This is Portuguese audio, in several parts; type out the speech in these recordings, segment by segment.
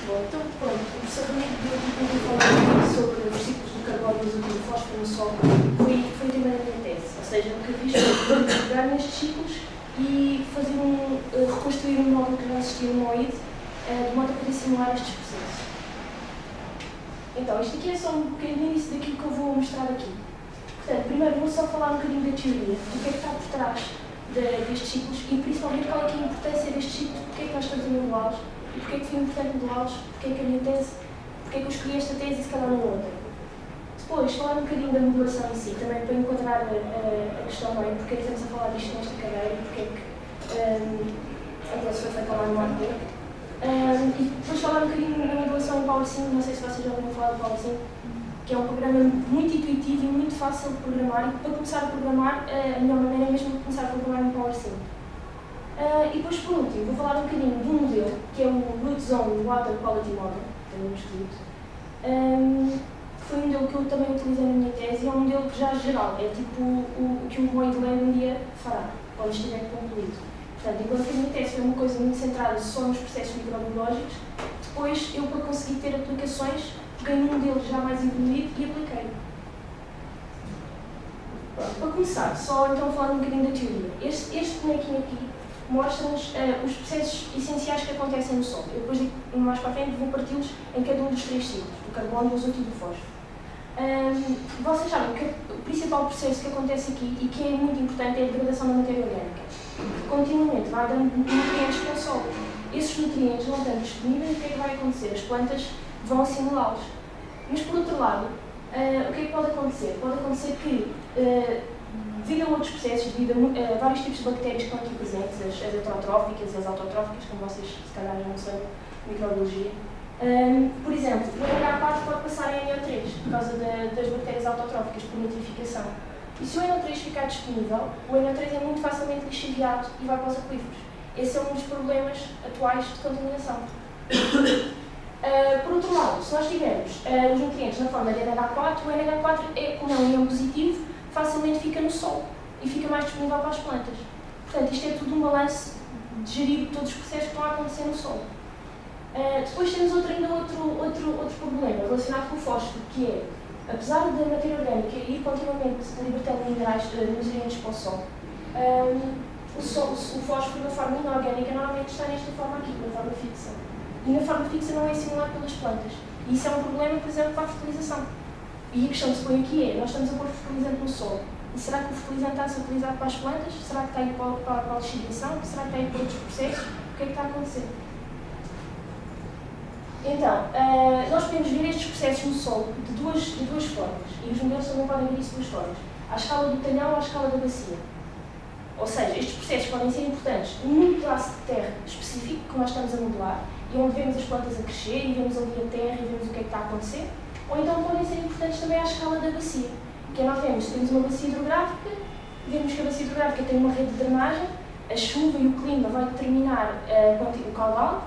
Bom, então, pronto, o professor Rodrigo deu falar sobre os ciclos do carbono e do fósforo no solo. Foi o tema da minha tese. Ou seja, o que eu fiz foi pegar nestes ciclos e fazer reconstruir um módulo que não existia no MOID, de modo a poder simular estes processos. Então, isto aqui é só um bocadinho disso daquilo que eu vou mostrar aqui. Portanto, primeiro vou só falar um bocadinho da teoria, do que é que está por trás destes ciclos e principalmente qual é que é a importância destes ciclos, porque é que nós estamos a modulá-los e porque é que foi importante modulá-los, porque é que a minha tese, porque é que eu escolhi esta tese e se calhar não outra. Depois, falar um bocadinho da modulação em si, também para enquadrar a questão bem, porque é que estamos a falar disto nesta cadeira e porque é que a tese foi feita lá no artigo. E depois falar um bocadinho da modulação em PowerSync, não sei se vocês já ouviram falar de PowerSync, que é um programa muito intuitivo e muito fácil de programar, e para começar a programar, a melhor maneira é mesmo começar a programar em PowerSync. E depois, por último, vou falar um bocadinho de um modelo, que é o Root Zone Water Quality Model, que temos escrito. Foi um modelo que eu também utilizei na minha tese, e é um modelo que já é geral, é tipo o que o MOID um dia fará, quando estiver concluído. Portanto, enquanto que a minha tese foi uma coisa muito centrada só nos processos microbiológicos, depois eu, para conseguir ter aplicações, peguei num modelo já mais evoluído e apliquei. Para começar, só então falando um bocadinho da teoria. Este bonequinho aqui mostra-nos os processos essenciais que acontecem no solo. Eu depois, mais para a frente, vou parti-los em cada um dos três ciclos, do carbono, do azoto e do fósforo. Vocês sabem que o principal processo que acontece aqui e que é muito importante é a degradação da matéria orgânica. Continuamente vai dando nutrientes para o solo. Esses nutrientes não estão disponíveis, o que é que vai acontecer? As plantas vão assimilá-los. Mas, por outro lado, o que é que pode acontecer? Pode acontecer que, devido a outros processos, devido a vários tipos de bactérias que estão aqui presentes, as heterotróficas e as autotróficas, como vocês se calhar já não sabem, microbiologia, por exemplo, o NH4 pode passar em NO3 por causa das bactérias autotróficas por nitrificação. E se o NO3 ficar disponível, o NO3 é muito facilmente lixiviado e vai para os aquíferos. Esse é um dos problemas atuais de contaminação. Por outro lado, se nós tivermos os nutrientes na forma de NH4, o NH4, como é um íon positivo, facilmente fica no solo e fica mais disponível para as plantas. Portanto, isto é tudo um balanço de gerir todos os processos que estão a acontecer no solo. Depois temos ainda outro problema relacionado com o fósforo, que é, apesar da matéria orgânica ir continuamente libertando nutrientes para o solo, o fósforo na forma inorgânica normalmente está nesta forma aqui, na forma fixa. E na forma fixa não é assimilado pelas plantas. E isso é um problema, por exemplo, para a fertilização. E a questão que se põe aqui é, nós estamos a pôr fertilizante no solo. E será que o fertilizante está a ser utilizado para as plantas? Será que está a ir para a lixiviação? Será que está a ir para outros processos? O que é que está a acontecer? Então, nós podemos ver estes processos no solo de duas formas. E os modelos também podem ver isso de duas formas. À escala do talhão ou à escala da bacia. Ou seja, estes processos podem ser importantes num pedaço de terra específico que nós estamos a modelar, e onde vemos as plantas a crescer, e vemos ali a terra, e vemos o que é que está a acontecer. Ou então podem ser importantes também à escala da bacia, que é nós temos uma bacia hidrográfica, vemos que a bacia hidrográfica tem uma rede de drenagem, a chuva e o clima vai determinar o caudal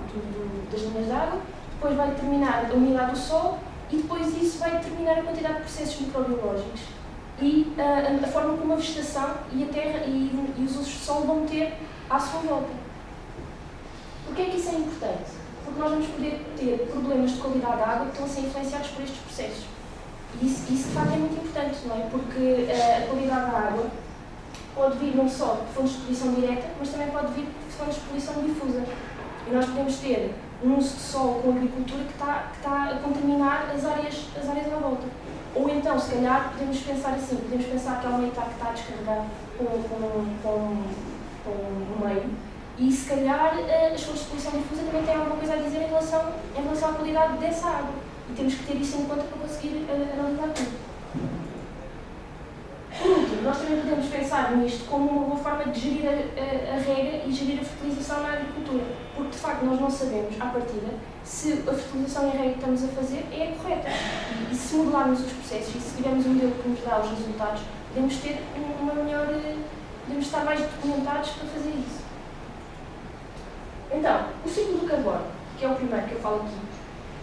das linhas de água, depois vai determinar a umidade do solo, e depois isso vai determinar a quantidade de processos microbiológicos e a forma como a vegetação e a terra e os usos de solo vão ter à sua volta. Porquê é que isso é importante? Porque nós vamos poder ter problemas de qualidade da água que estão a ser influenciados por estes processos. E isso de facto é muito importante, não é? Porque a qualidade da água pode vir não só de fontes de poluição direta, mas também pode vir de fontes de poluição difusa. E nós podemos ter um uso de solo com agricultura que está a contaminar as áreas à volta. Ou então, se calhar, podemos pensar assim, podemos pensar que há uma etapa que está a descarregar com o meio, e se calhar as fontes de poluição difusa também têm alguma coisa a dizer em relação à qualidade dessa água. E temos que ter isso em conta para conseguir analisar tudo. Por último, nós também podemos pensar nisto como uma boa forma de gerir a rega e gerir a fertilização na agricultura. Porque, de facto, nós não sabemos, à partida, se a fertilização e a rega que estamos a fazer é a correta. E se modelarmos os processos e se tivermos um modelo que nos dá os resultados, podemos ter podemos estar mais documentados para fazer isso. Então, o ciclo do carbono, que é o primeiro que eu falo aqui,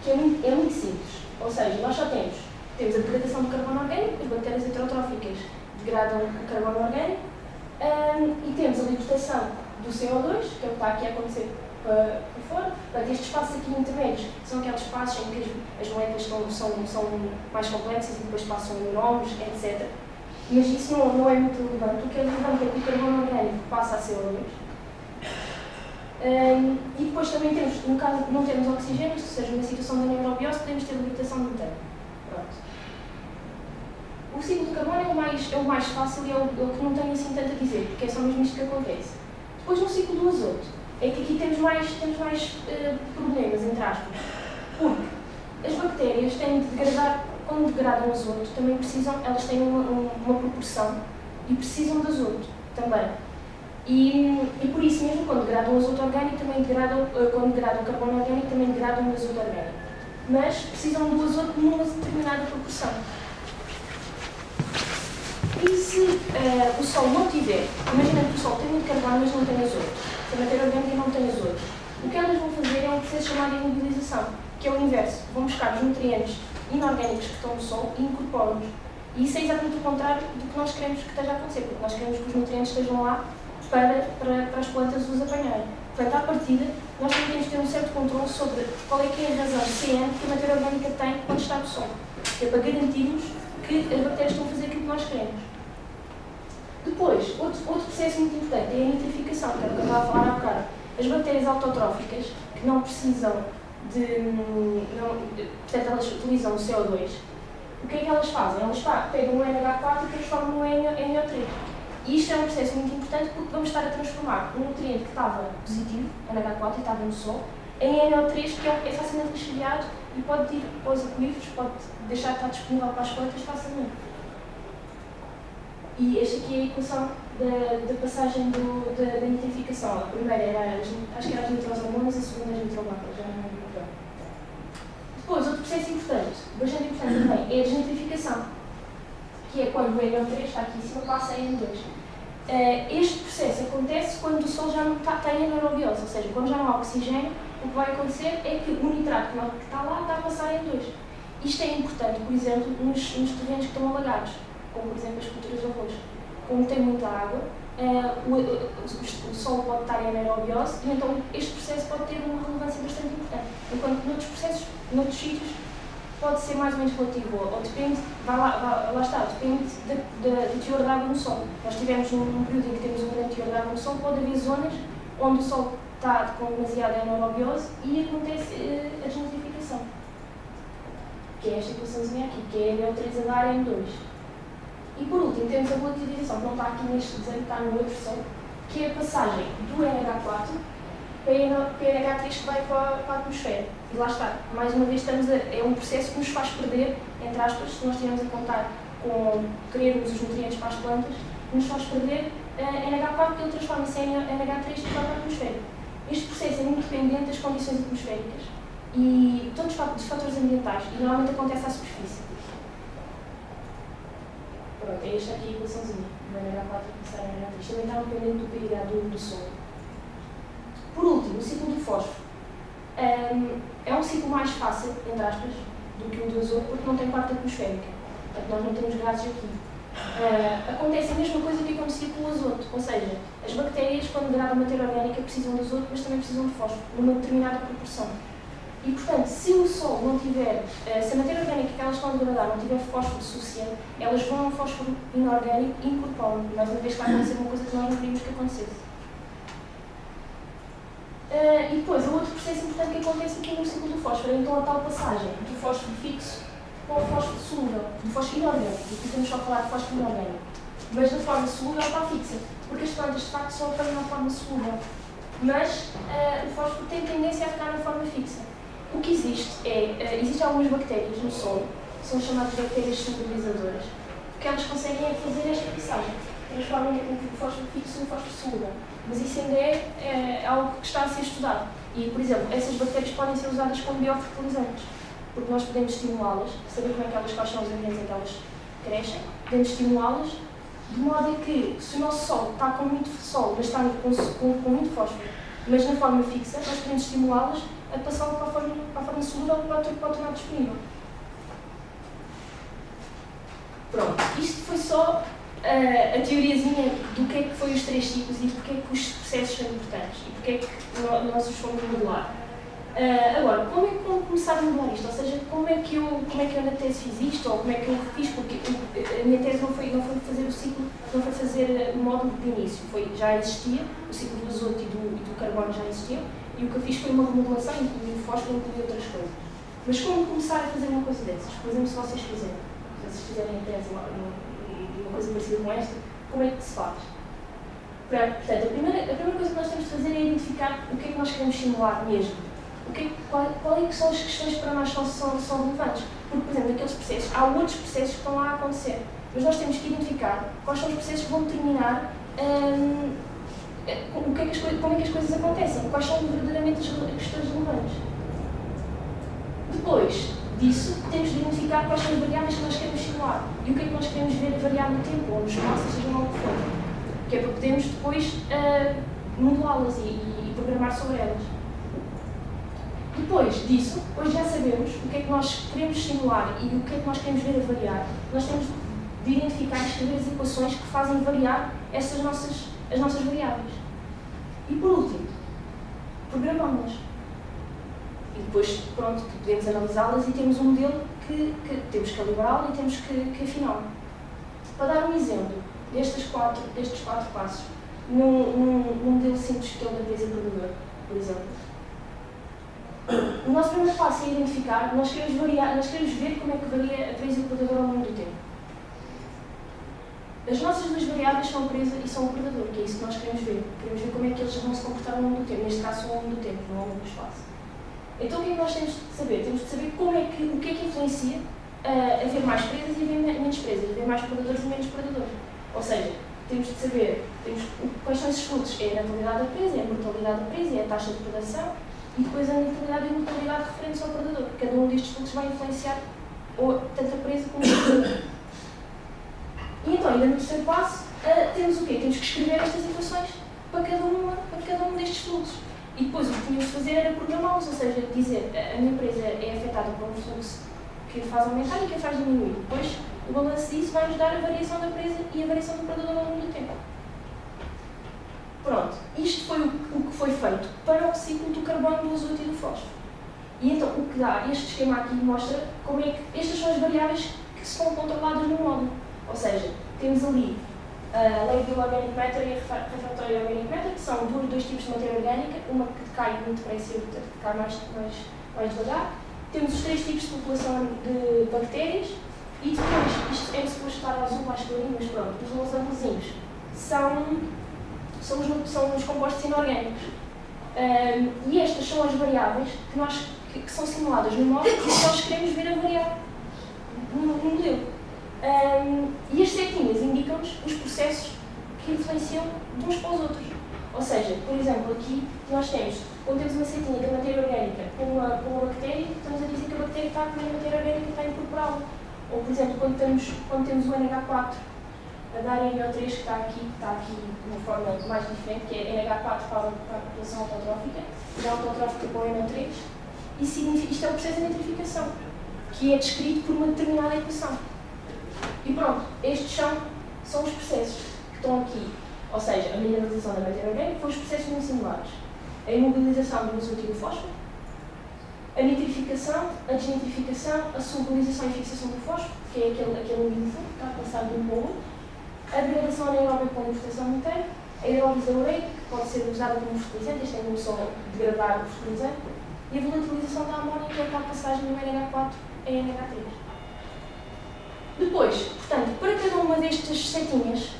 que é muito simples. Ou seja, nós só temos a degradação do carbono orgânico, as bactérias heterotróficas degradam o carbono orgânico, e temos a libertação do CO2, que é o que está aqui a acontecer para fora. Portanto, estes espaços aqui intermédios são aqueles espaços em que as moléculas são mais complexas e depois passam em nomes, etc. Mas isso não é muito relevante. O que é relevante é que o carbono orgânico passa a CO2. E depois também temos, no caso não temos oxigênio, ou seja, na situação da anaerobiose, podemos ter libertação de metano. Pronto. O ciclo do carbono é o mais fácil e é o que não tenho assim tanto a dizer, porque é só mesmo isto que acontece. Depois, no ciclo do azoto, é que aqui temos mais problemas, entre aspas, porque as bactérias têm de degradar, quando degradam o azoto, também precisam, elas têm uma proporção e precisam de azoto também. E por isso mesmo, quando degradam o azoto orgânico, também quando degradam o carbono orgânico, também degradam o azoto orgânico. Mas precisam do azoto numa determinada proporção. E se o Sol não tiver, imagina que o Sol tem muito carbono, mas não tem azoto, se a matéria orgânica não tem azoto, o que elas vão fazer é um processo chamado de imobilização, que é o inverso. Vão buscar os nutrientes inorgânicos que estão no Sol e incorporam-nos. E isso é exatamente o contrário do que nós queremos que esteja a acontecer, porque nós queremos que os nutrientes estejam lá para as plantas os apanharem. Portanto, à partida, nós também temos que ter um certo controle sobre qual é que é a razão CN que a matéria orgânica tem quando está no Sol. É para garantirmos que as bactérias estão a fazer aquilo que nós queremos. Depois, outro processo muito importante é a nitrificação, que é o que eu estava a falar há bocado. As bactérias autotróficas, que não precisam portanto, elas utilizam o CO2, o que é que elas fazem? Elas pegam o NH4 e transformam em NO3. E isto é um processo muito importante porque vamos estar a transformar um nutriente que estava positivo, NH4, e estava no Sol, em NO3, que é facilmente lixiviado e pode ir para os aquíferos, pode deixar de estar disponível para as plantas facilmente. E esta aqui é a equação da passagem da nitrificação. A primeira era, acho que era as nitrosamonas, a segunda as nitrobacas, já não me lembro bem. Depois, outro processo importante, bastante importante também, é a desnitrificação, que é quando o NO3 está aqui em cima, passa a N2. Este processo acontece quando o Sol já não está em anaerobiose, ou seja, quando já não há oxigênio, o que vai acontecer é que o nitrato que está lá está a passar em N2. Isto é importante, por exemplo, nos terrenos que estão alagados, como por exemplo as culturas de arroz. Como tem muita água, o Sol pode estar em anaerobiose e então este processo pode ter uma relevância bastante importante. Enquanto noutros processos, noutros sítios, pode ser mais ou menos relativo, ou depende, lá está, depende do teor de água no Sol. Nós tivemos num período em que temos um grande teor de água no Sol, pode haver zonas onde o Sol está com demasiada anaerobiose e acontece a desnitrificação. Que é esta equaçãozinha aqui, que é NO3 a dar N2. E por último temos a volatilização, que não está aqui neste desenho, está no outro Sol, que é a passagem do NH4 para NH3 que vai para a atmosfera. E lá está, mais uma vez é um processo que nos faz perder, entre aspas, se nós estivermos a contar com querermos os nutrientes para as plantas, nos faz perder NH4 porque ele transforma-se em NH3 e vai para a atmosfera. Este processo é muito dependente das condições atmosféricas e todos os fatores ambientais, e normalmente acontece à superfície. Pronto, é esta aqui a equaçãozinha, do NH4 passar em NH3. Também está dependente do pH do Sol. Por último, o ciclo do fósforo. É um ciclo mais fácil, entre aspas, do que o do azoto, porque não tem parte atmosférica. Portanto, nós não temos gases aqui. Acontece a mesma coisa que acontecia com o azoto, ou seja, as bactérias, quando degradam matéria orgânica, precisam de azoto, mas também precisam de fósforo, numa determinada proporção. E, portanto, se o Sol não tiver, se a matéria orgânica que elas estão a degradar não tiver fósforo suficiente, elas vão ao fósforo inorgânico e incorporam. Mais uma vez, vai acontecer uma coisa que nós não queríamos que acontecesse. E depois, o outro processo importante que acontece aqui no ciclo do fósforo é então a tal passagem do fósforo fixo para o fósforo solúvel, do fósforo inorgânico. Aqui temos só a falar de fósforo inorgânico, mas da forma solúvel para a fixa, porque as plantas de facto só apanham na forma solúvel, mas o fósforo tem tendência a ficar na forma fixa. O que existe existem algumas bactérias no solo, que são chamadas bactérias solubilizadoras, que elas conseguem fazer esta passagem, transformam o fósforo fixo no fósforo solúvel. Mas isso ainda é algo que está a ser estudado. E, por exemplo, essas bactérias podem ser usadas como biofertilizantes, porque nós podemos estimulá-las, saber como é que elas, quais são os ambientes em que elas crescem, podemos estimulá-las, de modo a que, se o nosso solo está com muito sol, mas está com muito fósforo, mas na forma fixa, nós podemos estimulá-las a passá-lo para a forma solúvel para o tornar disponível. Pronto, isto foi só a teoriazinha do que é que foi os 3 ciclos e porque é que os processos são importantes e porque é que nós os fomos modelar. Agora, como é que vou começar a modelar isto? Ou seja, como é que eu na tese fiz isto, ou como é que eu fiz, porque a minha tese não foi fazer o ciclo, não foi fazer o módulo de início, já existia, o ciclo do azoto e do carbono já existia, e o que eu fiz foi uma remodelação, incluí o fósforo, incluí outras coisas. Mas como começar a fazer uma coisa dessas? Por exemplo, se vocês fizerem a tese uma coisa parecida com esta, como é que se faz? Portanto, a primeira coisa que nós temos de fazer é identificar o que é que nós queremos simular mesmo. Qual é que são as questões que para nós são relevantes? Porque, por exemplo, naqueles processos, há outros processos que estão lá a acontecer, mas nós temos que identificar quais são os processos que vão determinar como é que as coisas acontecem, quais são verdadeiramente as questões relevantes. Depois disso, temos de identificar quais são as variáveis que nós queremos simular e o que é que nós queremos ver variar no tempo ou no espaço, seja lá o que for. Que é para podermos depois modelá-las e programar sobre elas. Depois disso, hoje já sabemos o que é que nós queremos simular e o que é que nós queremos ver a variar. Nós temos de identificar e escrever as equações que fazem variar as nossas variáveis. E por último, programá-las. E depois, pronto, podemos analisá-las e temos um modelo que temos que calibrá-lo e temos que afiná-lo. Para dar um exemplo destes 4 passos, num modelo simples que é o da presa predador, por exemplo, o nosso primeiro passo é identificar, nós queremos ver como é que varia a presa e o predador ao longo do tempo. As nossas 2 variáveis são a presa e são o predador, que é isso que nós queremos ver. Queremos ver como é que eles vão se comportar ao longo do tempo, neste caso ao longo do tempo, não ao longo do espaço. Então o que é que nós temos de saber? Temos de saber o que é que influencia a haver mais presas e haver menos presas, haver mais predadores e menos predadores. Ou seja, temos de saber quais são esses fluxos. É a natalidade da presa, é a mortalidade da presa, é a taxa de predação e depois a natalidade e a mortalidade referentes ao predador. Cada um destes fluxos vai influenciar tanto a presa como o predador. E então, ainda no terceiro passo, temos o quê? Temos que escrever estas equações para cada um destes fluxos. E depois o que tínhamos de fazer era programá-los, ou seja, dizer a minha empresa é afetada por um fluxo que faz aumentar e que a faz diminuir. Depois, o balanço disso vai nos dar a variação da presa e a variação do predador ao longo do tempo. Pronto, isto foi o que foi feito para o ciclo do carbono, do azoto e do fósforo. E então, o que dá este esquema aqui mostra como é que estas são as variáveis que são controladas no módulo. Ou seja, temos ali a lei do Organic Matter e a refratória Organic Matter, que são 2 tipos de matéria orgânica, uma que decai muito depressa e outra que decai mais devagar. Temos os 3 tipos de população de bactérias e depois, isto é suposto estar azul mais clarinho, mas pronto, os losanglezinhos são os compostos inorgânicos. E estas são as variáveis que são simuladas no módulo e que nós queremos ver a variar no modelo. E as setinhas indicam-nos os processos que influenciam de uns para os outros. Ou seja, por exemplo, aqui nós temos, quando temos uma setinha da matéria orgânica com uma bactéria, estamos a dizer que a bactéria está a comer a matéria orgânica e está a incorporá-la. Ou, por exemplo, quando temos o NH4 a dar NO3, que está aqui de uma forma mais diferente, que é NH4 para a população autotrófica, e a autotrófica para o NO3, isto é o processo de nitrificação, que é descrito por uma determinada equação. E pronto, estes são os processos que estão aqui. Ou seja, a mineralização da matéria orgânica foi os processos muito similares. A imobilização do azoto e do fósforo, a nitrificação, a desnitrificação, a solubilização e fixação do fósforo, que é aquele umbigo que está a passar de um para o outro, a degradação anaeróbica com libertação manteiga, a hidrólise ureica, que pode ser usada como fertilizante, este é como só degradar o fertilizante, e a volatilização da amónia, que é a passagem do NH4 a NH3. Depois, portanto, para cada uma destas setinhas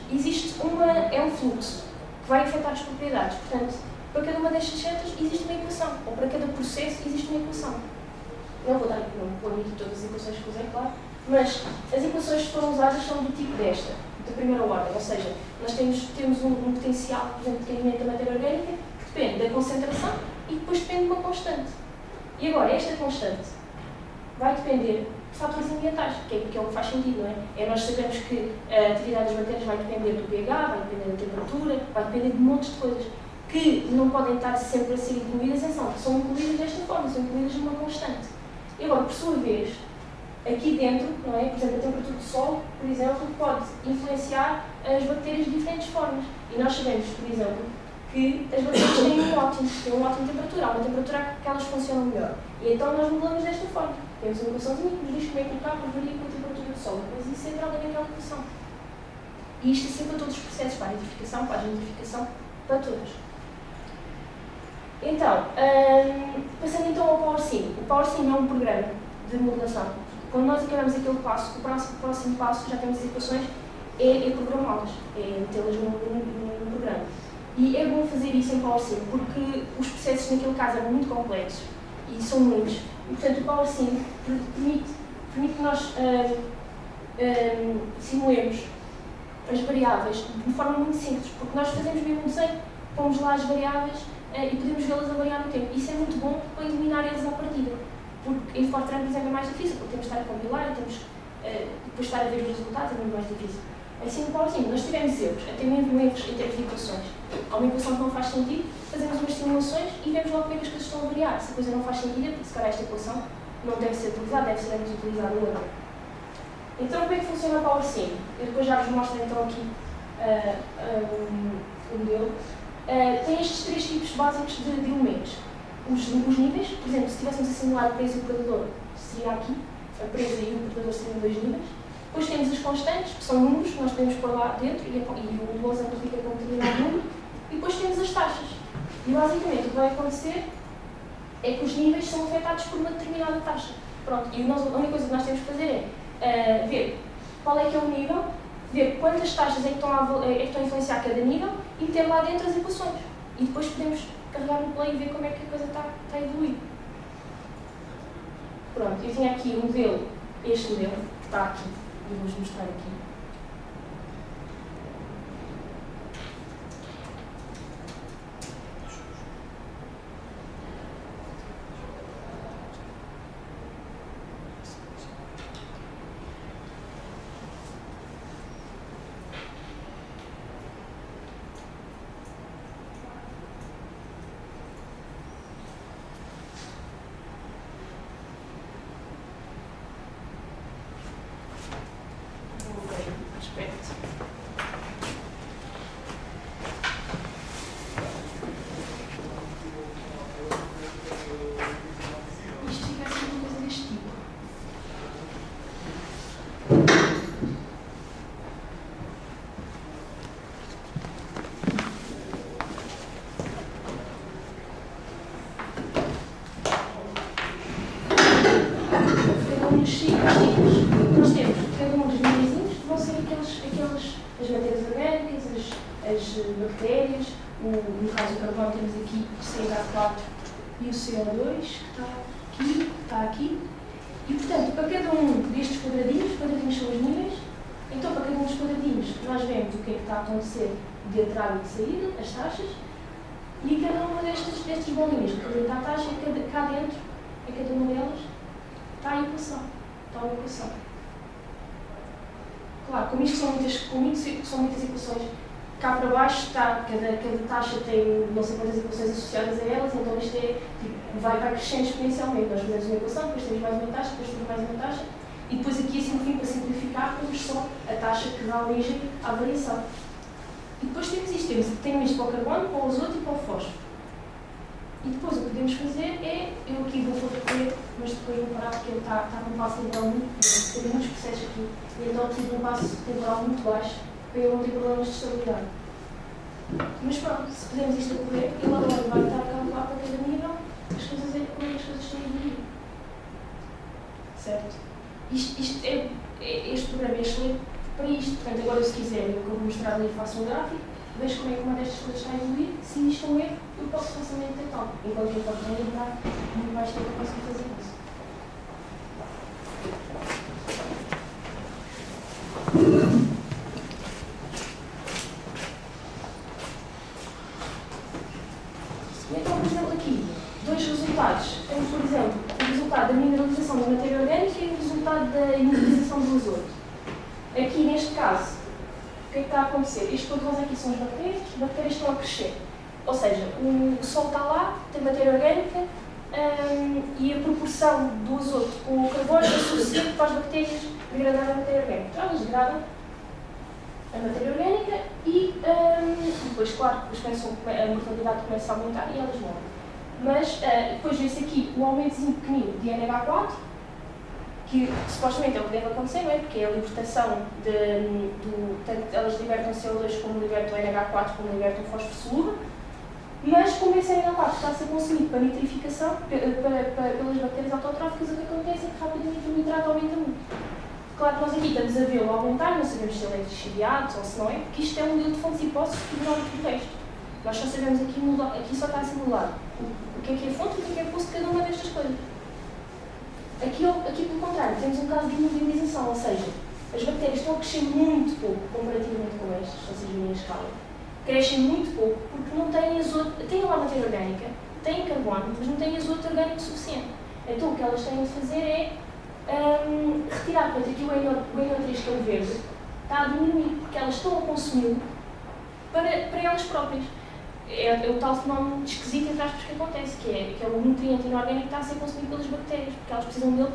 é um fluxo que vai afetar as propriedades. Portanto, para cada uma destas setas existe uma equação, ou para cada processo existe uma equação. Não vou dar aqui todas as equações que usei, claro, mas as equações que foram usadas são do tipo desta, da primeira ordem, ou seja, nós temos um potencial, por exemplo, de decaimento da matéria orgânica, que depende da concentração e depois depende de uma constante. E agora, esta constante vai depender de fatores ambientais, que é o que faz sentido, não é? Nós sabemos que a atividade das bactérias vai depender do pH, vai depender da temperatura, vai depender de montes de coisas que não podem estar sempre a ser incluídas, são incluídas desta forma, são incluídas numa constante. E agora, por sua vez, aqui dentro, não é? Por exemplo, a temperatura do solo, por exemplo, pode influenciar as bactérias de diferentes formas. E nós sabemos, por exemplo, que as bactérias têm uma ótima temperatura, há uma temperatura que elas funcionam melhor. E então nós modelamos desta forma. Temos uma equaçãozinha que nos diz como é que o cabo varia com a temperatura do solo. Mas isso entra ali naquela equação. E isto é sempre para todos os processos, para a nitrificação, para a gentrificação, para todas. Então, passando então ao PowerSim. O PowerSim é um programa de modelação. Quando nós acabamos aquele passo, o próximo passo, já temos as equações, é programá-las, é metê-las no programa. E é bom fazer isso em PowerSim, porque os processos naquele caso eram muito complexos e são muitos. E, portanto, o PowerSim permite que nós simulemos as variáveis de forma muito simples, porque nós fazemos mesmo um desenho, pomos lá as variáveis e podemos vê-las a variar no tempo. Isso é muito bom para eliminar eles à partida, porque em Fortran, por exemplo, é mais difícil, porque temos de estar a compilar e temos depois estar a ver os resultados, é muito mais difícil. Assim, no PowerSim, nós tivemos erros, até mesmo erros em termos de equações. Há uma equação que não faz sentido, fazemos umas simulações e vemos logo como é que as coisas estão a variar. Se a coisa não faz sentido, é porque se calhar esta equação não deve ser utilizada, deve ser antes utilizada outra. Então, como é que funciona o PowerSim? Eu depois já vos mostro então aqui o modelo. Tem estes três tipos básicos de elementos. Os níveis, por exemplo, se estivéssemos a simular a presa e o predador, seria aqui, a presa e o predador seriam dois níveis. Depois temos as constantes, que são números que nós podemos pôr lá dentro, e o losa amplifica com um determinado número. E depois temos as taxas. E basicamente o que vai acontecer é que os níveis são afetados por uma determinada taxa. Pronto, e a única coisa que nós temos que fazer é ver qual é que é o nível, ver quantas taxas é que estão a influenciar cada nível e meter lá dentro as equações. E depois podemos carregar no play e ver como é que a coisa está a evoluir. Pronto, eu tinha aqui o modelo, este modelo, que está aqui, e vou-vos mostrar aqui. Nós temos cada um dos níveis que vão ser as matérias orgânicas, as bactérias, no caso do carbono temos aqui o CH4 e o CO2, que está aqui. E portanto, para cada um destes quadradinhos são os níveis, então para cada um dos quadradinhos nós vemos o que é que está a acontecer de entrada e de saída, as taxas, e cada uma destas bolinhas que representa a taxa, cá dentro, em cada uma delas, está a equação. Está uma equação. Claro, como isto são muitas equações, cá para baixo está, cada taxa tem não sei quantas equações associadas a elas, então isto vai crescendo exponencialmente. Nós fazemos uma equação, depois temos mais uma taxa, depois temos mais uma taxa, e depois aqui assim no fim, para simplificar, temos só a taxa que dá origem à variação. E depois temos isto, temos isto para o carbono, para o azoto e para o fósforo. E depois o que podemos fazer é, eu aqui vou recolher, mas depois vou parar porque ele está num passo temporal muito grande, tem muitos processos aqui, e então preciso de um passo temporal muito baixo para eu não ter problemas de estabilidade. Mas pronto, se fizermos isto a correr, ele agora vai estar a calcular para cada nível como é que as coisas estão a evoluir. Certo? Este programa é excelente para isto. Portanto, agora se quiser, eu vou mostrar ali, faço um gráfico, vejo como é que uma destas coisas está a evoluir. Se isto é um erro, eu posso facilmente detectá-lo. Enquanto eu posso lembrar, muito mais tempo eu consigo fazer isso. Então, por exemplo, aqui, dois resultados. Temos, por exemplo, o resultado da mineralização da matéria orgânica e o resultado da ionização do azoto. Aqui, neste caso, o que é que está a acontecer? Estes cor-de-rosa aqui são as bactérias estão a crescer. Ou seja, o solo está lá, tem matéria orgânica, e a proporção do azoto com o carbono é suficiente para as bactérias degradarem a matéria orgânica. Então, elas degradam a matéria orgânica e depois, claro, a mortalidade começa a aumentar e elas morrem. Mas depois vê-se aqui o aumentozinho pequenino de NH4, que supostamente é o que deve acontecer, não é? Porque é a libertação tanto elas libertam CO2 como libertam NH4, como libertam fósforo solúvel. Mas como esse NH4 está a ser consumido para nitrificação, pelas bactérias autotróficas, o que acontece é que rapidamente o nitrato aumenta muito. Claro que nós aqui estamos a vê-lo aumentar, não sabemos se ele é lixiviado ou se não é, porque isto é um modelo de fontes e hipóteses que ignora tudo o resto. Nós só sabemos aqui só está a simular o que é a fonte e o que é poço de cada uma destas coisas. Aqui pelo contrário, temos um caso de imobilização, ou seja, as bactérias estão a crescer muito pouco comparativamente com estas, se vocês virem a escala. Crescem muito pouco porque não têm azoto, têm lá matéria orgânica, têm carbono, mas não têm azoto orgânico suficiente. Então o que elas têm de fazer é retirar, portanto aqui o NO3, que é o verde, está a diminuir, porque elas estão a consumi-lo para elas próprias. É o tal fenómeno esquisito, entre aspas, que acontece, que é o nutriente inorgânico que está a ser consumido pelas bactérias, porque elas precisam dele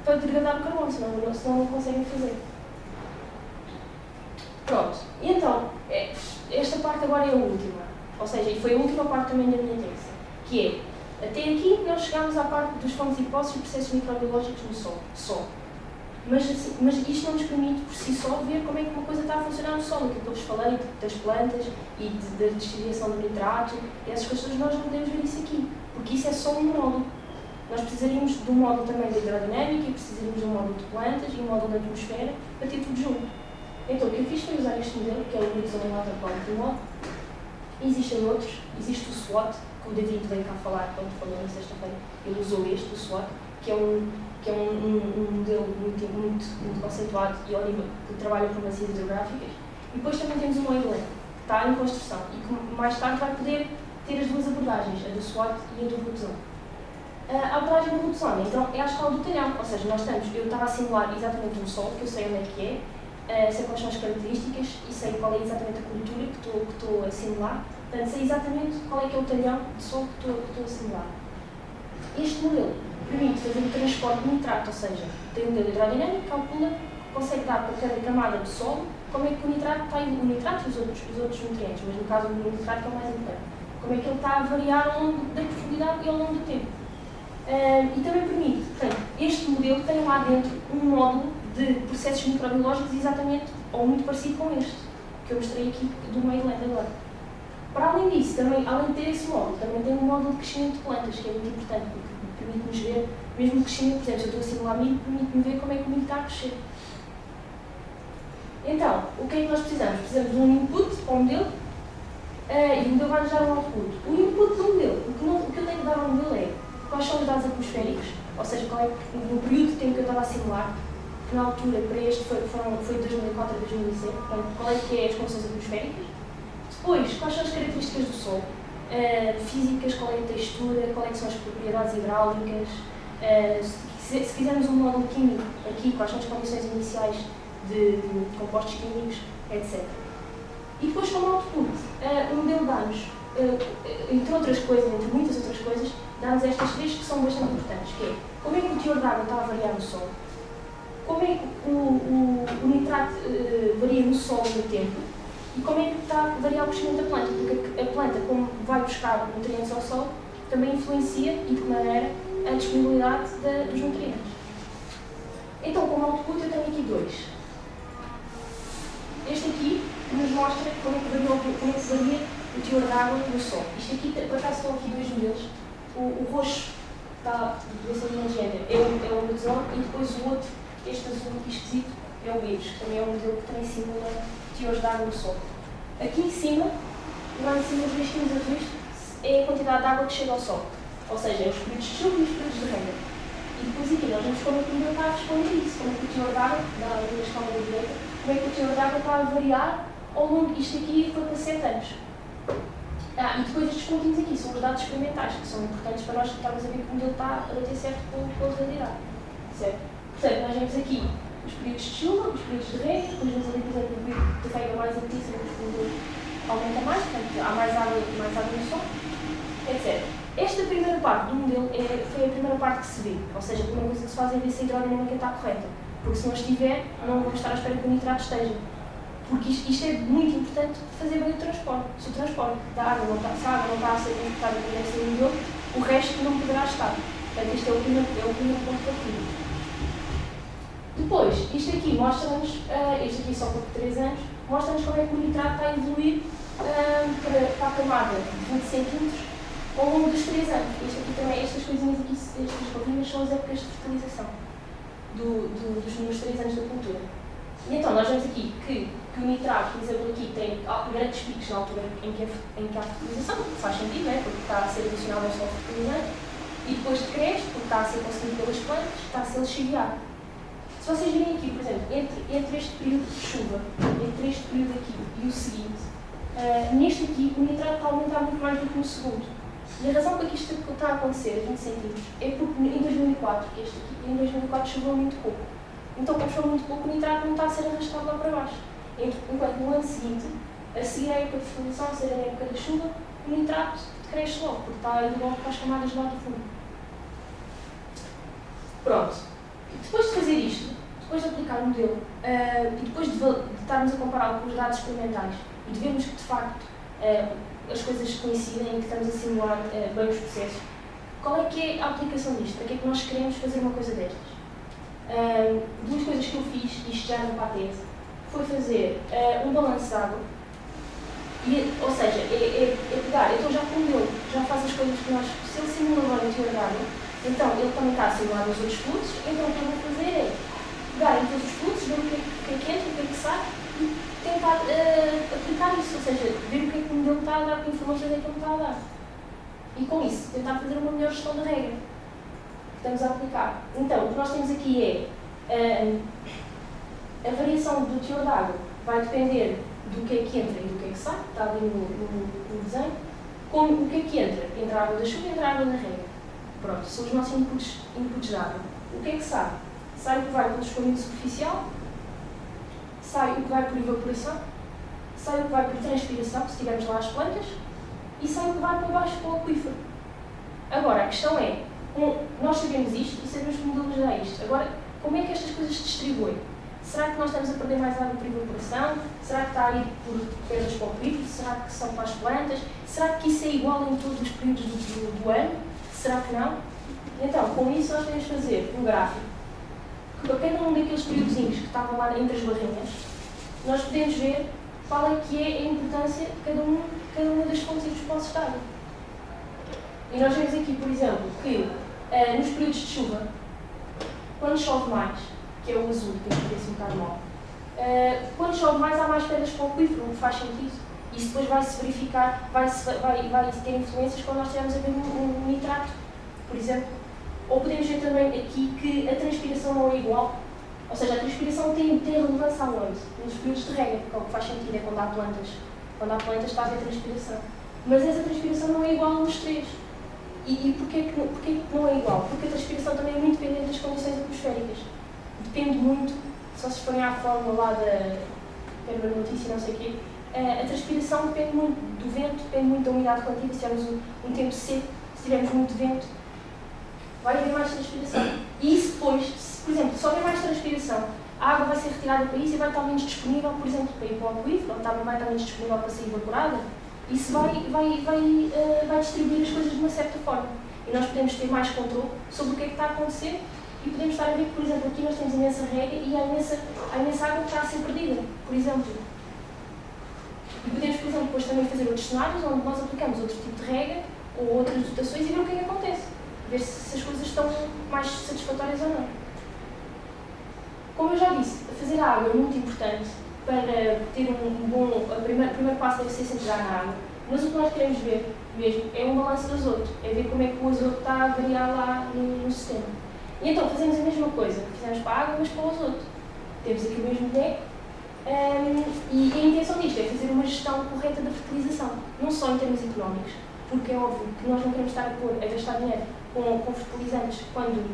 para degradar o carbono, senão não conseguem fazer. Pronto, e então, esta parte agora é a última, ou seja, e foi a última parte também da minha tese, que é, até aqui nós chegámos à parte dos fontes e hipóteses e processos microbiológicos no solo. Mas isto não nos permite, por si só, ver como é que uma coisa está a funcionar no solo, aquilo que eu vos falei das plantas e da distribuição do nitrato, e essas coisas nós não podemos ver isso aqui, porque isso é só um módulo. Nós precisaríamos de um módulo também de hidrodinâmica, e precisaríamos de um módulo de plantas e um módulo da atmosfera, para ter tudo junto. Então, o que eu fiz foi usar este modelo, que é o Wilson Water Quality Model. Existem outros, existe o SWOT, que o David veio cá falar quando falou na sexta-feira. Ele usou o SWOT, que é um modelo muito conceituado e ótimo, que trabalha com bacias hidrográficas. E depois também temos o Wayland, que está em construção e que mais tarde vai poder ter as duas abordagens, a do SWOT e a do Root Zone. A abordagem do Root Zone, então, é à escala do talhão, ou seja, eu estava a simular exatamente um solo, que eu sei onde é que é, sei quais são as características e sei qual é exatamente a cultura que estou a simular. Portanto, sei exatamente qual é que é o talhão de solo que estou a simular. Este modelo permite fazer o transporte de nitrato, ou seja, tem um modelo hidrodinâmico, calcula, consegue dar para cada camada do solo como é que o nitrato está, o nitrato e os outros nutrientes, mas no caso do nitrato que é o mais importante, como é que ele está a variar ao longo da profundidade e ao longo do tempo. E também permite, portanto, este modelo tem lá dentro um módulo de processos microbiológicos exatamente, ou muito parecido com este, que eu mostrei aqui do Wayland agora. Para além disso, também, além de ter esse módulo, também tem um módulo de crescimento de plantas, que é muito importante, porque permite-nos ver, mesmo o crescimento, por exemplo, se eu estou a simular milho, permite-me ver como é que o milho está a crescer. Então, o que é que nós precisamos? Precisamos de um input para o modelo, e o modelo vai-nos dar um output. O input do modelo, o que eu tenho que dar ao modelo é quais são os dados atmosféricos, ou seja, qual é no período de tempo que eu estava a simular, que na altura, para este, foi de 2004 a 2007, portanto, qual é que é as condições atmosféricas. Depois, quais são as características do solo, físicas, qual é a textura, quais é que são as propriedades hidráulicas, se quisermos um módulo químico, aqui, quais são as condições iniciais de compostos químicos, etc. E depois, como output, o modelo dá-nos, entre outras coisas, entre muitas outras coisas, dá-nos estas três que são bastante importantes, que é como é que o teor de água está a variar no solo, como é que o nitrato varia no solo no tempo e como é que está a variar o crescimento da planta, porque a planta, como vai buscar nutrientes ao solo, também influencia, e de que maneira, a disponibilidade dos nutrientes. Então, como output, eu tenho aqui dois. Este aqui, que nos mostra como é que varia o teor de água no solo. Isto aqui, por acaso, estão aqui dois modelos. O roxo, está de género, é o Root Zone, e depois o outro, este azul aqui esquisito, é o IRS, que também é um modelo que também simula teores de água no solo. Aqui em cima, lá em cima dos risquinhos azuis, é a quantidade de água que chega ao solo. Ou seja, é os períodos de chuva e os períodos de rega. E depois aqui nós vemos como é que o modelo está a responder a isso, como é que o teor de água, da escala da direita, como é que o teor de água está a variar ao longo. Isto aqui foi para 7 anos. E depois estes pontinhos aqui são os dados experimentais, que são importantes para nós estarmos a ver que o modelo está a bater certo com a realidade. Certo? Portanto, nós vemos aqui os períodos de chuva, os períodos de rega, depois vemos ali, por exemplo, o período de rega mais intenso, o modelo aumenta mais, portanto há mais água no solo, etc. Esta primeira parte do modelo foi a primeira parte que se vê, ou seja, a primeira coisa que se faz é ver se a hidrodinâmica está correta, porque se não estiver, não vamos estar à espera que o nitrato esteja. Porque isto é muito importante fazer bem o transporte. Se o transporte da água não está, se a água não está a ser transportada como deve ser no modelo, o resto não poderá estar. Portanto, este é o primeiro ponto de partida. Depois, isto aqui mostra-nos, isto aqui só por 3 anos, mostra-nos como é que o nitrato está a evoluir para a camada de 20 cm ao longo dos 3 anos. Isto aqui também, estas coisinhas aqui, estas barrinhas são as épocas de fertilização dos primeiros 3 anos da cultura. E então nós vemos aqui que o nitrato, por exemplo, aqui tem grandes picos na altura em que há fertilização, porque faz sentido, né? Porque está a ser adicionado ao solo fertilizante, e depois decresce, porque está a ser consumido pelas plantas, está a ser lixiviado. Se vocês virem aqui, por exemplo, entre este período de chuva, entre este período aqui e o seguinte, neste aqui o nitrato está a aumentar muito mais do que no segundo. E a razão por que isto está a acontecer a 20 cm é porque em 2004, em 2004 choveu muito pouco. Então, como choveu muito pouco, o nitrato não está a ser arrastado lá para baixo. Enquanto no ano seguinte, a seguir à época de fertilização, ou seja, na época da chuva, o nitrato cresce logo, porque está a ir logo para as camadas lá do fundo. Pronto. Depois de fazer isto, depois de aplicar o modelo, e depois de estarmos a compará-lo com os dados experimentais e de vermos que, de facto, as coisas coincidem e que estamos a simular bem os processos, qual é que é a aplicação disto? Para que é que nós queremos fazer uma coisa destas? Duas coisas que eu fiz, isto já no patente, foi fazer um balanço de água, ou seja, é pegar, então já com o modelo, já faz as coisas que nós, se ele simula agora o teor de água, então ele também está a simular os outros fluxos, então o que eu vou fazer é pegar em todos os fluxos, ver o que é que entra, o que é que sai, e tentar aplicar isso, ou seja, ver o que é que o modelo está a dar, que informações é que ele está a dar. E com isso, tentar fazer uma melhor gestão da regra que estamos a aplicar. Então, o que nós temos aqui é a variação do teor de água vai depender do que é que entra e do que é que sai, está ali no desenho, como o que é que entra? Entra a água da chuva e entra a água da regra. Pronto, são os nossos inputs de água. O que é que sai? Sai o que vai pelo escoamento superficial, sai o que vai por evaporação, sai o que vai por transpiração, se tivermos lá as plantas, e sai o que vai para baixo para o aquífero. Agora, a questão é, nós sabemos isto e sabemos que o modelo nos dá isto. Agora, como é que estas coisas se distribuem? Será que nós estamos a perder mais água por evaporação? Será que está a ir por pedras para o aquífero? Será que são para as plantas? Será que isso é igual em todos os períodos do ano? Será que não? Então, com isso nós podemos fazer um gráfico que para cada um daqueles períodozinhos que estavam lá entre as barrinhas, nós podemos ver qual é que é a importância de cada uma das fontes e dos poços de água. E nós vemos aqui, por exemplo, que nos períodos de chuva, quando chove mais, que é o azul, que parece um bocado mal, quando chove mais há mais pedras para o aquífero, o que faz sentido. Isso depois vai-se verificar, vai ter influências quando nós estivermos a ver um nitrato, por exemplo. Ou podemos ver também aqui que a transpiração não é igual, ou seja, a transpiração tem relevância aonde? Nos períodos de rega, que é o que faz sentido, é quando há plantas está a haver transpiração. Mas essa transpiração não é igual nos três. E porquê que não é igual? Porque a transpiração também é muito dependente das condições atmosféricas. Depende muito, se vocês forem à fórmula lá da notícia, não sei o quê, a transpiração depende muito do vento, depende muito da umidade relativa. Se tivermos um tempo seco, se tivermos muito vento, vai haver mais transpiração. E isso depois, por exemplo, se houver mais transpiração, a água vai ser retirada para isso e vai estar menos disponível, por exemplo, para ir para o aquífero, ou também vai estar menos disponível para ser evaporada. Isso vai distribuir as coisas de uma certa forma. E nós podemos ter mais controle sobre o que é que está a acontecer e podemos estar a ver que, por exemplo, aqui nós temos imensa rega e há imensa água que está a ser perdida, por exemplo. E podemos, por exemplo, depois também fazer outros cenários onde nós aplicamos outro tipo de rega ou outras dotações e ver o que é que acontece. Ver se as coisas estão mais satisfatórias ou não. Como eu já disse, fazer a água é muito importante para ter um bom... O primeiro passo deve ser centrar na água. Mas o que nós queremos ver mesmo é um balanço do azoto. É ver como é que o azoto está a variar lá no sistema. E então fazemos a mesma coisa que fizemos para a água, mas para o azoto. Temos aqui o mesmo boneco. E a intenção disto é fazer uma gestão correta da fertilização. Não só em termos económicos, porque é óbvio que nós não queremos estar a gastar dinheiro com fertilizantes quando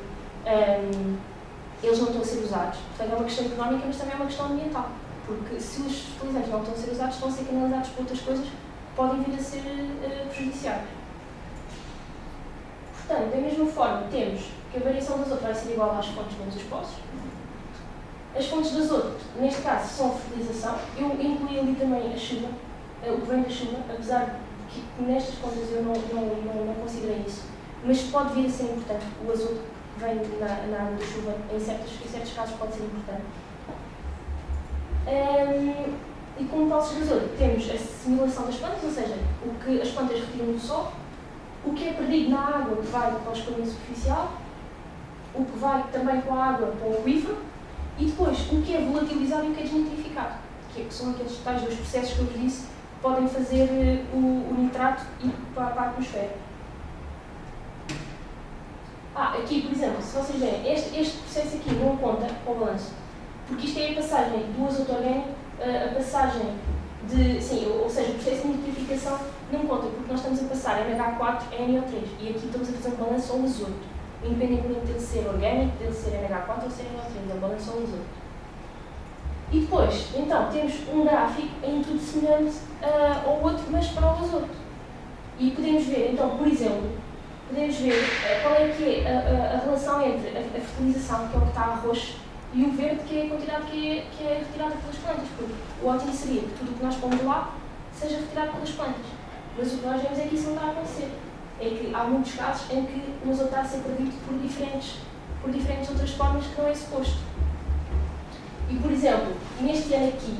eles não estão a ser usados. Portanto, é uma questão económica, mas também é uma questão ambiental. Porque se os fertilizantes não estão a ser usados, estão a ser canalizados para outras coisas que podem vir a ser prejudiciais. portanto, da mesma forma, temos que a variação do azoto vai ser igual às fontes menos os poços. As fontes do azoto, neste caso, são a fertilização. Eu incluí ali também a chuva, o que vem da chuva, apesar de que nestas contas eu não considerei isso. Mas pode vir a ser importante. O azoto que vem na água da chuva, em certos casos, pode ser importante. E como poços de azoto, temos a assimilação das plantas, ou seja, o que as plantas retiram do solo, o que é perdido na água que vai para o escoamento superficial, o que vai também com a água para o aquífero, e depois o que é volatilizado e o que é desnitrificado, que são aqueles tais dois processos que eu vos disse que podem fazer o nitrato ir para a atmosfera. Aqui, por exemplo, se vocês verem, este processo aqui não conta para o balanço, porque isto é a passagem do azoto orgânico, a passagem ou seja, o processo de nitrificação não conta, porque nós estamos a passar NH4 a NO3, e aqui estamos a fazer um balanço ao azoto, independentemente de ele ser orgânico, de ele ser NH4 ou ser NO3, é um balanço ao azoto. E depois, então, temos um gráfico em tudo semelhante ao outro, mas para o azoto. E podemos ver, então, por exemplo, qual é que é a relação entre a fertilização, que é o que está a roxo, e o verde, que é a quantidade que é retirada pelas plantas. Porque o ótimo seria que tudo o que nós pomos lá seja retirado pelas plantas. Mas o que nós vemos é que isso não está a acontecer. É que há muitos casos em que o azoto está a ser perdido por diferentes outras formas que não é suposto. E, por exemplo, neste ano aqui,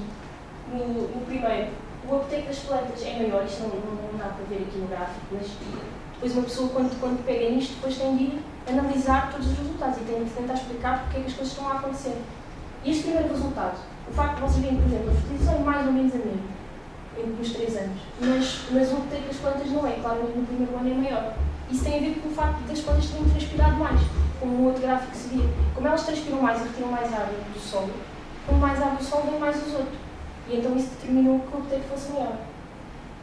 no primeiro, o uptake das plantas é maior, isto não dá para ver aqui no gráfico, mas depois uma pessoa, quando pega nisto, depois tem de ir analisar todos os resultados e tem de tentar explicar porque é que as coisas estão a acontecer. E este primeiro resultado, o facto de vocês verem, por exemplo, a fertilização é mais ou menos a mesma, nos 3 anos, mas o uptake das plantas não é, claramente no primeiro ano é maior. Isso tem a ver com o facto das plantas terem transpirado mais, como o outro gráfico se via. Como elas transpiram mais e retiram mais água do solo, com mais água do solo vem mais azoto. E então isso determinou que o uptake fosse maior.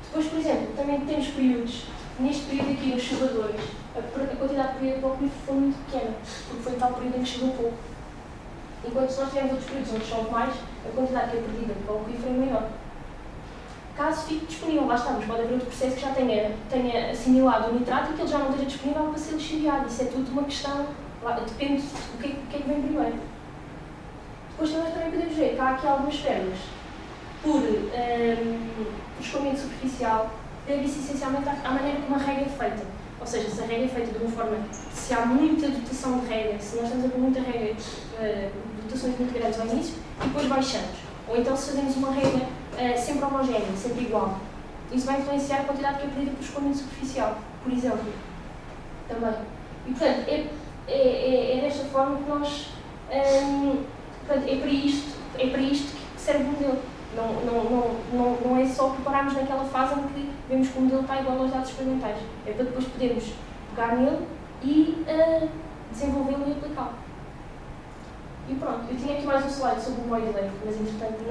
Depois, por exemplo, também temos períodos. Neste período aqui, nos chovadores, a quantidade de período para o aquífero foi muito pequena, porque foi tal período em que choveu pouco. Enquanto se nós tivermos outros períodos onde chove mais, a quantidade que é perdida para o aquífero é maior. Caso fique disponível, lá está, mas pode haver outro processo que já tenha assimilado o nitrato e que ele já não esteja disponível para ser lixiviado. Isso é tudo uma questão, depende do que é que vem primeiro. Depois também podemos ver que há aqui algumas perdas por escoamento superficial, deve-se essencialmente à maneira como a rega é feita. Ou seja, se a rega é feita de uma forma, se há muita dotação de rega, se nós estamos a pôr muita rega, dotações muito grandes ao início, e depois baixamos. Ou então se fazemos uma rega sempre homogénea, sempre igual. Isso vai influenciar a quantidade que é perdida por escoamento superficial, por exemplo. Também. E, portanto, é desta forma que nós... portanto, é para isto que serve o modelo. Não é só prepararmos naquela fase em que vemos que o modelo está igual aos dados experimentais. É para depois podermos pegar nele e desenvolvê-lo e aplicá-lo. E pronto, eu tinha aqui mais um slide sobre o Moid Length, mas entretanto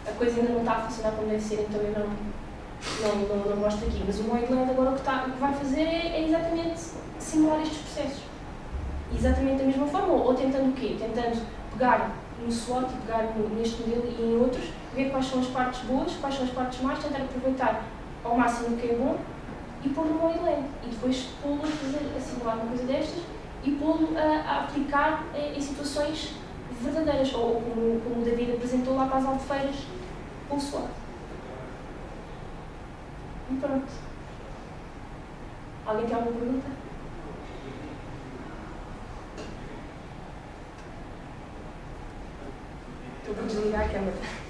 a coisa ainda não está a funcionar como deve ser, então eu não mostro aqui. Mas o Moid Length agora o que vai fazer é exatamente simular estes processos. Exatamente da mesma forma, ou tentando o quê? Tentando pegar no SWOT e pegar neste modelo e em outros, ver quais são as partes boas, quais são as partes más, tentar aproveitar ao máximo o que é bom e pôr no Moid Length. E depois pô-lo a simular uma coisa destas e pô-lo a aplicar em situações verdadeiras, ou como o David apresentou lá para as albufeiras com o SWOT. E pronto. Alguém tem alguma pergunta? Estou a desligar a câmera.